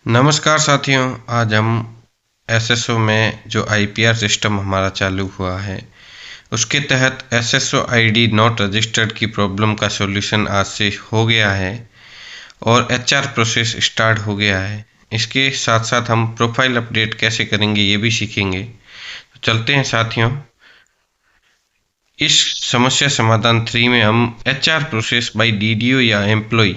नमस्कार साथियों, आज हम एसएसओ में जो आईपीआर सिस्टम हमारा चालू हुआ है उसके तहत एसएसओ आईडी नॉट रजिस्टर्ड की प्रॉब्लम का सॉल्यूशन आज से हो गया है और एचआर प्रोसेस स्टार्ट हो गया है। इसके साथ साथ हम प्रोफाइल अपडेट कैसे करेंगे ये भी सीखेंगे। तो चलते हैं साथियों, इस समस्या समाधान 3 में हम एचआर प्रोसेस बाय डीडीओ या एम्प्लॉय,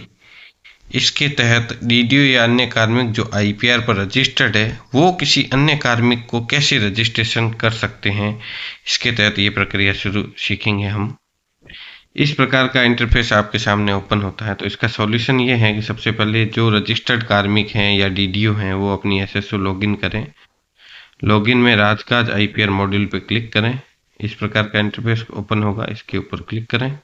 इसके तहत डीडीओ या अन्य कार्मिक जो आईपीआर पर रजिस्टर्ड है वो किसी अन्य कार्मिक को कैसे रजिस्ट्रेशन कर सकते हैं, इसके तहत ये प्रक्रिया शुरू सीखेंगे हम। इस प्रकार का इंटरफेस आपके सामने ओपन होता है। तो इसका सॉल्यूशन ये है कि सबसे पहले जो रजिस्टर्ड कार्मिक हैं या डीडीओ हैं वो अपनी एसएसओ लॉगिन करें। लॉगिन में राजकाज आईपीआर मॉड्यूल पर क्लिक करें। इस प्रकार का इंटरफेस ओपन होगा, इसके ऊपर क्लिक करें।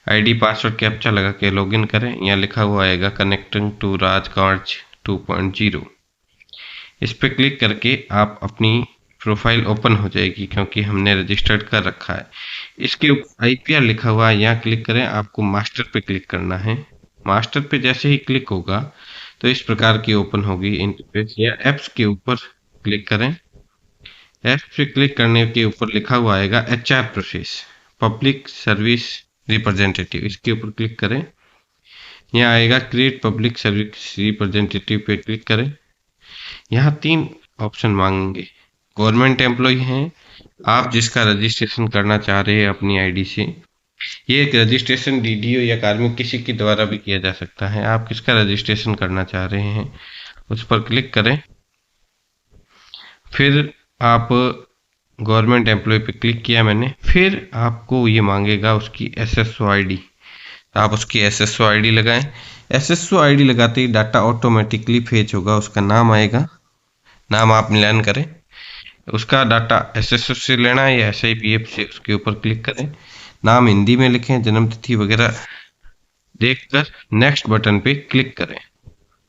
आईडी पासवर्ड कैप्चा लगा के लॉगिन करें। यहाँ लिखा हुआ आएगा कनेक्टिंग टू राजकाज 2.0। इस पर क्लिक करके आप अपनी प्रोफाइल ओपन हो जाएगी क्योंकि हमने रजिस्टर्ड कर रखा है। इसके ऊपर आईपीआर लिखा हुआ है, यहाँ क्लिक करें। आपको मास्टर पे क्लिक करना है। मास्टर पे जैसे ही क्लिक होगा तो इस प्रकार की ओपन होगी इंटरफेस। या एप्स के ऊपर क्लिक करें। एप्स पे क्लिक करने के ऊपर लिखा हुआ आएगा HR process public service representative, इसके ऊपर क्लिक करें। यहाँ आएगा क्रिएट पब्लिक सर्विस रिप्रेजेंटेटिव पे क्लिक करें। यहाँ 3 ऑप्शन मांगेंगे। गवर्नमेंट एम्प्लॉय हैं आप जिसका रजिस्ट्रेशन करना चाह रहे हैं अपनी आईडी से। ये एक रजिस्ट्रेशन डीडीओ या कार्मिक किसी के द्वारा भी किया जा सकता है। आप किसका रजिस्ट्रेशन करना चाह रहे हैं उस पर क्लिक करें। फिर आप गवर्नमेंट एम्प्लॉय पे क्लिक किया मैंने। फिर आपको ये मांगेगा उसकी एसएसओ आईडी, आप उसकी एसएसओ आईडी लगाएं। एसएसओ आईडी लगाते ही डाटा ऑटोमेटिकली फेच होगा, उसका नाम आएगा। नाम आप मिलान करें। उसका डाटा एसएसओ से लेना है या एसआईपीएफ से, उसके ऊपर क्लिक करें। नाम हिंदी में लिखें, जन्म तिथि वगैरह देखकर नेक्स्ट बटन पे क्लिक करें।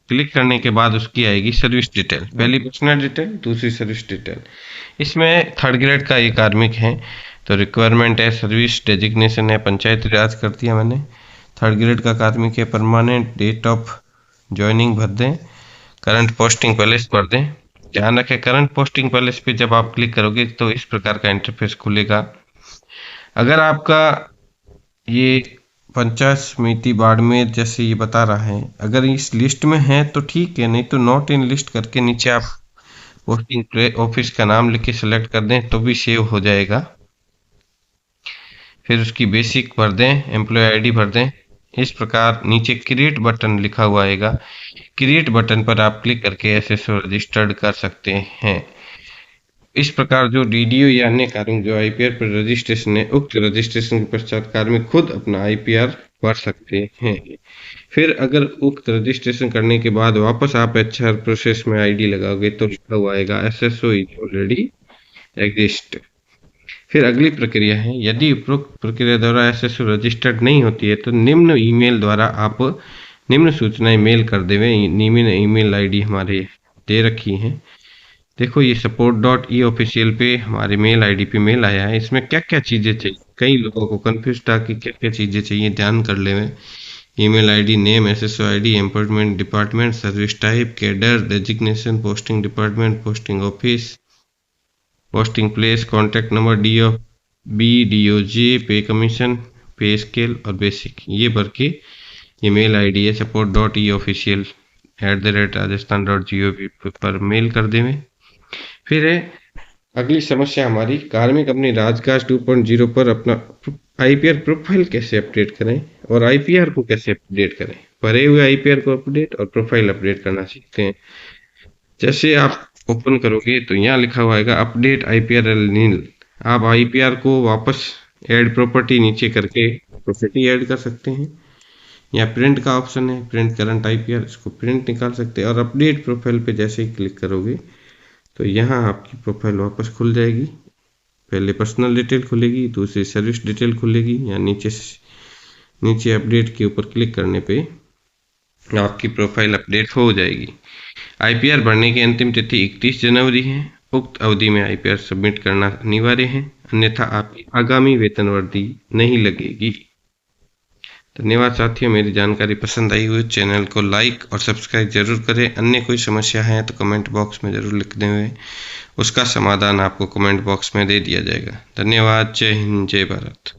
क्लिक करने के बाद उसकी आएगी सर्विस डिटेल, पहली पर्सनल डिटेल, दूसरी सर्विस डिटेल। इसमें थर्ड ग्रेड का ये कार्मिक है तो रिक्वायरमेंट है, सर्विस डेजिग्नेशन है, पंचायती राज कर दिया मैंने। थर्ड ग्रेड का कार्मिक है, परमानेंट, डेट ऑफ ज्वाइनिंग भर दें, करंट पोस्टिंग पैलेस भर दें। ध्यान रखें करंट पोस्टिंग पैलेस पे जब आप क्लिक करोगे तो इस प्रकार का इंटरफेस खुलेगा। अगर आपका ये पंचायत समिति बाड़मेर जैसे ये बता रहा है, अगर इस लिस्ट में है तो ठीक है, नहीं तो नॉट इन लिस्ट करके नीचे आप पोस्टिंग ऑफिस का नाम लिख के सिलेक्ट कर दें तो भी सेव हो जाएगा। फिर उसकी बेसिक भर दें, एम्प्लॉय आईडी भर दें। इस प्रकार नीचे क्रिएट बटन लिखा हुआ आएगा, क्रिएट बटन पर आप क्लिक करके एसएसओ रजिस्टर्ड कर सकते हैं। इस प्रकार जो डीडीओ या अन्य कार्मिक जो आईपीआर पर रजिस्ट्रेशन है, उक्त रजिस्ट्रेशन के पश्चात कार्मिक खुद अपना आईपीआर भर सकते हैं। फिर अगर उक्त रजिस्ट्रेशन करने के बाद वापस आप एचआर प्रोसेस में आईडी लगाओगे तो लिखा हुआ आएगा एसएसओ इज ऑलरेडी एग्जिस्ट। फिर अगली प्रक्रिया है, यदि उपरोक्त प्रक्रिया द्वारा एसएसओ रजिस्टर्ड नहीं होती है तो निम्न ईमेल द्वारा आप निम्न सूचनाएं मेल कर देवे। निम्न ईमेल आईडी हमारे दे रखी है। देखो ये support.e-official पे हमारे मेल आईडी पे मेल आया है। इसमें क्या क्या चीज़ें चाहिए, कई लोगों को कंफ्यूज था कि क्या क्या चीज़ें चाहिए, ध्यान कर ले। Email ID, name, SSO ID, employment department, service type, cadre, designation, posting department, posting office, posting place, contact number, DOJ, पे कमीशन, पे स्केल और बेसिक। ये भर के ये मेल आईडी है support.e-official@rajasthan.gov पर मेल कर देवें। फिर है अगली समस्या हमारी, कार्मिक अपनी राजकाज 2.0 पर अपना आईपीआर प्रोफाइल कैसे अपडेट करें और आईपीआर को कैसे अपडेट करें। भरे हुए आईपीआर को अपडेट और प्रोफाइल अपडेट करना सीखते हैं। जैसे आप ओपन करोगे तो यहाँ लिखा हुआ है अपडेट आईपीआर नील। आप आईपीआर को वापस ऐड प्रॉपर्टी नीचे करके प्रॉपर्टी ऐड कर सकते हैं। यहाँ प्रिंट का ऑप्शन है, प्रिंट करंट आईपीआर, इसको प्रिंट निकाल सकते हैं। और अपडेट प्रोफाइल पे जैसे ही क्लिक करोगे तो यहाँ आपकी प्रोफाइल वापस खुल जाएगी। पहले पर्सनल डिटेल खुलेगी, दूसरी सर्विस डिटेल खुलेगी। या नीचे अपडेट के ऊपर क्लिक करने पे आपकी प्रोफाइल अपडेट हो जाएगी। आईपीआर भरने की अंतिम तिथि 31 जनवरी है। उक्त अवधि में आईपीआर सबमिट करना अनिवार्य है, अन्यथा आपकी आगामी वेतन वृद्धि नहीं लगेगी। धन्यवाद साथियों, मेरी जानकारी पसंद आई हुई चैनल को लाइक और सब्सक्राइब जरूर करें। अन्य कोई समस्या है तो कमेंट बॉक्स में ज़रूर लिख दें, हुए उसका समाधान आपको कमेंट बॉक्स में दे दिया जाएगा। धन्यवाद। जय हिंद, जय भारत।